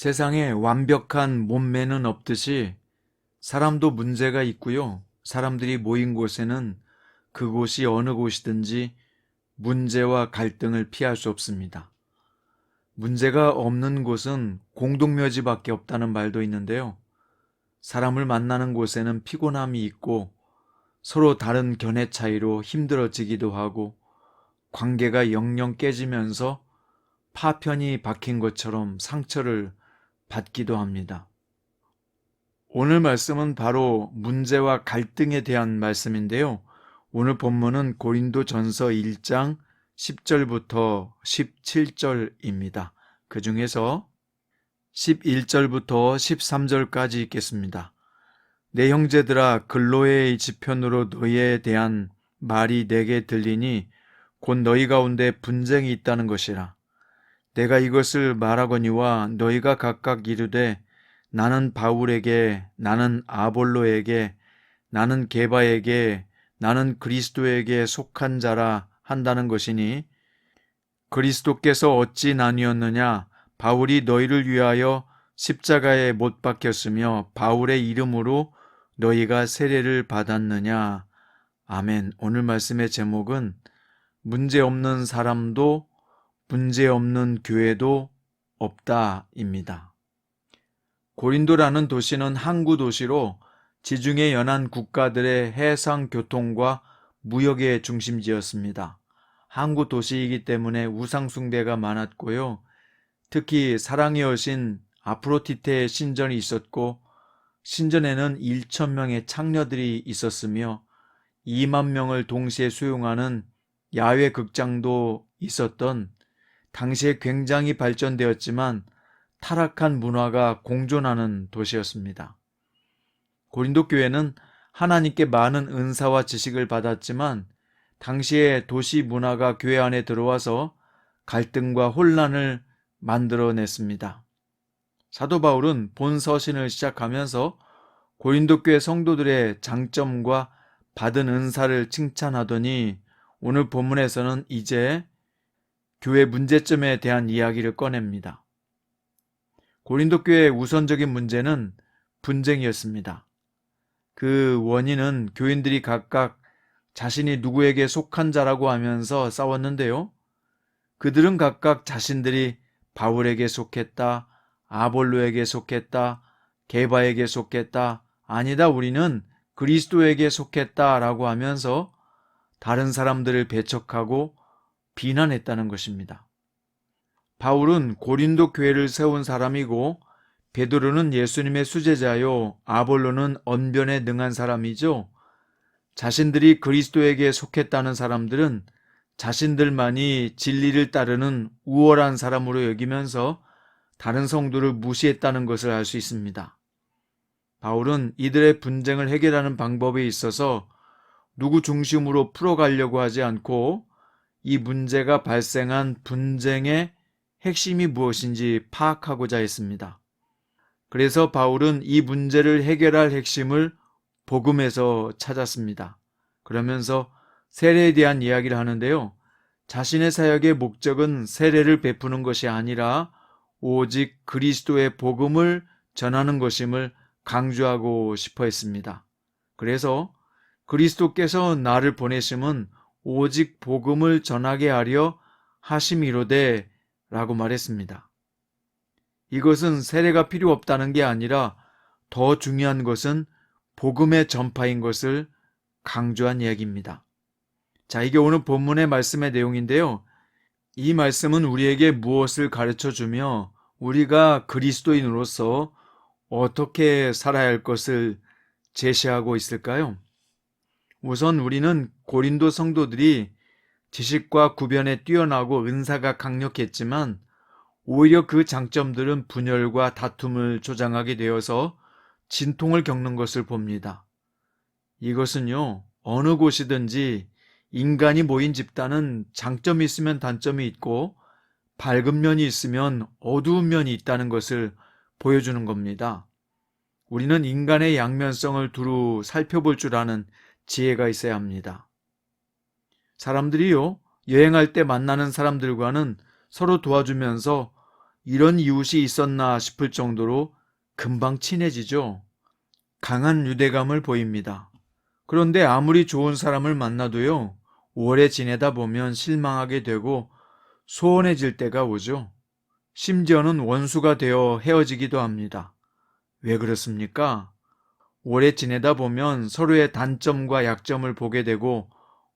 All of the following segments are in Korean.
세상에 완벽한 몸매는 없듯이 사람도 문제가 있고요. 사람들이 모인 곳에는 그곳이 어느 곳이든지 문제와 갈등을 피할 수 없습니다. 문제가 없는 곳은 공동묘지밖에 없다는 말도 있는데요. 사람을 만나는 곳에는 피곤함이 있고 서로 다른 견해 차이로 힘들어지기도 하고 관계가 영영 깨지면서 파편이 박힌 것처럼 상처를 받기도 합니다. 오늘 말씀은 바로 문제와 갈등에 대한 말씀인데요. 오늘 본문은 고린도전서 1장 10절부터 17절입니다. 그 중에서 11절부터 13절까지 읽겠습니다. 내 형제들아, 근로의 지편으로 너희에 대한 말이 내게 들리니 곧 너희 가운데 분쟁이 있다는 것이라. 내가 이것을 말하거니와 너희가 각각 이르되 나는 바울에게, 나는 아볼로에게, 나는 게바에게, 나는 그리스도에게 속한 자라 한다는 것이니 그리스도께서 어찌 나뉘었느냐? 바울이 너희를 위하여 십자가에 못 박혔으며 바울의 이름으로 너희가 세례를 받았느냐? 아멘. 오늘 말씀의 제목은 문제없는 사람도 문제없는 교회도 없다입니다. 고린도라는 도시는 항구 도시로 지중해 연안 국가들의 해상 교통과 무역의 중심지였습니다. 항구 도시이기 때문에 우상 숭배가 많았고요. 특히 사랑의 여신 아프로디테의 신전이 있었고 신전에는 1,000명의 창녀들이 있었으며 2만 명을 동시에 수용하는 야외 극장도 있었던 당시에 굉장히 발전되었지만 타락한 문화가 공존하는 도시였습니다. 고린도 교회는 하나님께 많은 은사와 지식을 받았지만 당시에 도시 문화가 교회 안에 들어와서 갈등과 혼란을 만들어냈습니다. 사도 바울은 본 서신을 시작하면서 고린도 교회 성도들의 장점과 받은 은사를 칭찬하더니 오늘 본문에서는 이제 교회 문제점에 대한 이야기를 꺼냅니다. 고린도 교회의 우선적인 문제는 분쟁이었습니다. 그 원인은 교인들이 각각 자신이 누구에게 속한 자라고 하면서 싸웠는데요. 그들은 각각 자신들이 바울에게 속했다, 아볼로에게 속했다, 게바에게 속했다, 아니다 우리는 그리스도에게 속했다라고 하면서 다른 사람들을 배척하고 비난했다는 것입니다. 바울은 고린도 교회를 세운 사람이고 베드로는 예수님의 수제자요, 아볼로는 언변에 능한 사람이죠. 자신들이 그리스도에게 속했다는 사람들은 자신들만이 진리를 따르는 우월한 사람으로 여기면서 다른 성도를 무시했다는 것을 알 수 있습니다. 바울은 이들의 분쟁을 해결하는 방법에 있어서 누구 중심으로 풀어가려고 하지 않고 이 문제가 발생한 분쟁의 핵심이 무엇인지 파악하고자 했습니다. 그래서 바울은 이 문제를 해결할 핵심을 복음에서 찾았습니다. 그러면서 세례에 대한 이야기를 하는데요. 자신의 사역의 목적은 세례를 베푸는 것이 아니라 오직 그리스도의 복음을 전하는 것임을 강조하고 싶어 했습니다. 그래서 그리스도께서 나를 보내심은 오직 복음을 전하게 하려 하심이로되 라고 말했습니다. 이것은 세례가 필요 없다는 게 아니라 더 중요한 것은 복음의 전파인 것을 강조한 이야기입니다. 자, 이게 오늘 본문의 말씀의 내용인데요. 이 말씀은 우리에게 무엇을 가르쳐주며 우리가 그리스도인으로서 어떻게 살아야 할 것을 제시하고 있을까요? 우선 우리는 고린도 성도들이 지식과 구변에 뛰어나고 은사가 강력했지만 오히려 그 장점들은 분열과 다툼을 조장하게 되어서 진통을 겪는 것을 봅니다. 이것은요, 어느 곳이든지 인간이 모인 집단은 장점이 있으면 단점이 있고 밝은 면이 있으면 어두운 면이 있다는 것을 보여주는 겁니다. 우리는 인간의 양면성을 두루 살펴볼 줄 아는 지혜가 있어야 합니다. 사람들이요, 여행할 때 만나는 사람들과는 서로 도와주면서 이런 이웃이 있었나 싶을 정도로 금방 친해지죠. 강한 유대감을 보입니다. 그런데 아무리 좋은 사람을 만나도요, 오래 지내다 보면 실망하게 되고 소원해질 때가 오죠. 심지어는 원수가 되어 헤어지기도 합니다. 왜 그렇습니까? 오래 지내다 보면 서로의 단점과 약점을 보게 되고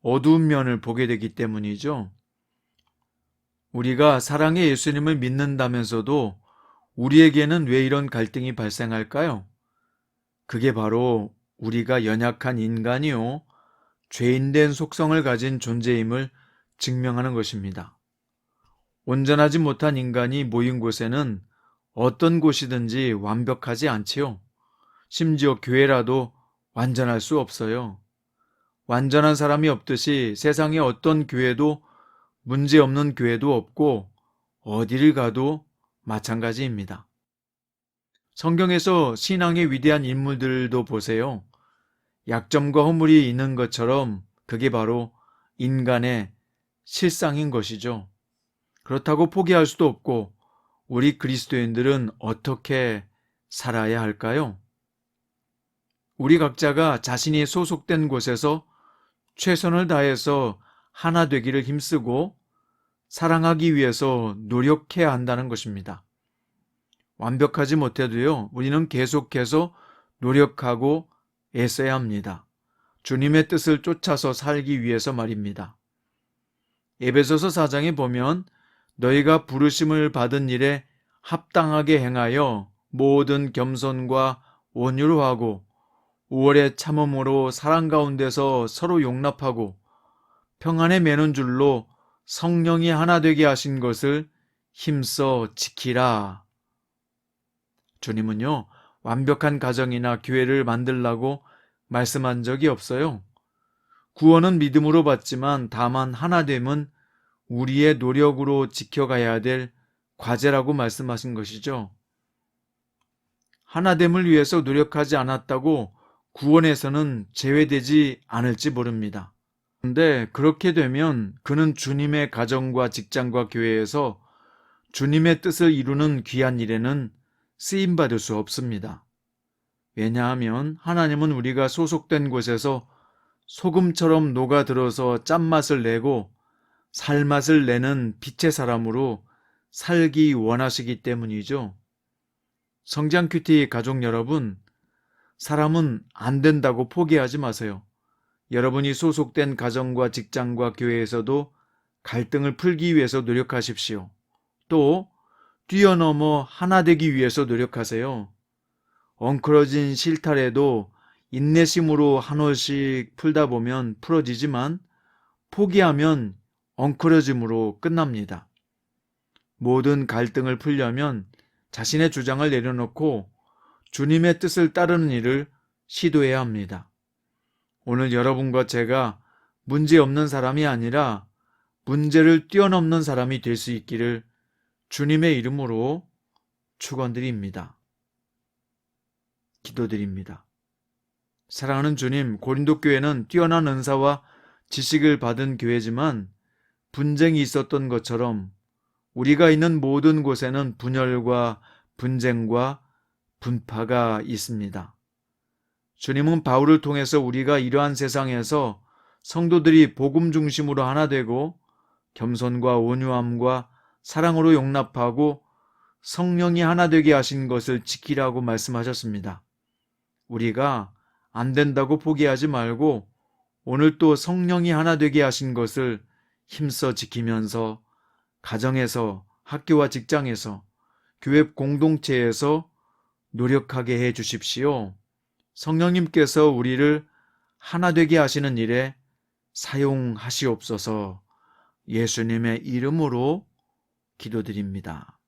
어두운 면을 보게 되기 때문이죠. 우리가 사랑의 예수님을 믿는다면서도 우리에게는 왜 이런 갈등이 발생할까요? 그게 바로 우리가 연약한 인간이요, 죄인된 속성을 가진 존재임을 증명하는 것입니다. 온전하지 못한 인간이 모인 곳에는 어떤 곳이든지 완벽하지 않지요. 심지어 교회라도 완전할 수 없어요. 완전한 사람이 없듯이 세상의 어떤 교회도 문제없는 교회도 없고 어디를 가도 마찬가지입니다. 성경에서 신앙의 위대한 인물들도 보세요. 약점과 허물이 있는 것처럼 그게 바로 인간의 실상인 것이죠. 그렇다고 포기할 수도 없고 우리 그리스도인들은 어떻게 살아야 할까요? 우리 각자가 자신이 소속된 곳에서 최선을 다해서 하나 되기를 힘쓰고 사랑하기 위해서 노력해야 한다는 것입니다. 완벽하지 못해도요, 우리는 계속해서 노력하고 애써야 합니다. 주님의 뜻을 쫓아서 살기 위해서 말입니다. 에베소서 4장에 보면 너희가 부르심을 받은 일에 합당하게 행하여 모든 겸손과 온유로 하고 오래 참음으로 사랑 가운데서 서로 용납하고 평안에 매는 줄로 성령이 하나 되게 하신 것을 힘써 지키라. 주님은요, 완벽한 가정이나 교회를 만들라고 말씀한 적이 없어요. 구원은 믿음으로 받지만 다만 하나됨은 우리의 노력으로 지켜가야 될 과제라고 말씀하신 것이죠. 하나됨을 위해서 노력하지 않았다고 구원에서는 제외되지 않을지 모릅니다. 그런데 그렇게 되면 그는 주님의 가정과 직장과 교회에서 주님의 뜻을 이루는 귀한 일에는 쓰임받을 수 없습니다. 왜냐하면 하나님은 우리가 소속된 곳에서 소금처럼 녹아들어서 짠맛을 내고 살맛을 내는 빛의 사람으로 살기 원하시기 때문이죠. 성장 큐티 가족 여러분, 사람은 안 된다고 포기하지 마세요. 여러분이 소속된 가정과 직장과 교회에서도 갈등을 풀기 위해서 노력하십시오. 또 뛰어넘어 하나 되기 위해서 노력하세요. 엉클어진 실타래도 인내심으로 한 올씩 풀다 보면 풀어지지만 포기하면 엉클어짐으로 끝납니다. 모든 갈등을 풀려면 자신의 주장을 내려놓고 주님의 뜻을 따르는 일을 시도해야 합니다. 오늘 여러분과 제가 문제없는 사람이 아니라 문제를 뛰어넘는 사람이 될 수 있기를 주님의 이름으로 축원드립니다. 기도드립니다. 사랑하는 주님, 고린도 교회는 뛰어난 은사와 지식을 받은 교회지만 분쟁이 있었던 것처럼 우리가 있는 모든 곳에는 분열과 분쟁과 분파가 있습니다. 주님은 바울을 통해서 우리가 이러한 세상에서 성도들이 복음 중심으로 하나 되고 겸손과 온유함과 사랑으로 용납하고 성령이 하나 되게 하신 것을 지키라고 말씀하셨습니다. 우리가 안 된다고 포기하지 말고 오늘 또 성령이 하나 되게 하신 것을 힘써 지키면서 가정에서, 학교와 직장에서, 교회 공동체에서 노력하게 해 주십시오. 성령님께서 우리를 하나 되게 하시는 일에 사용하시옵소서. 예수님의 이름으로 기도드립니다.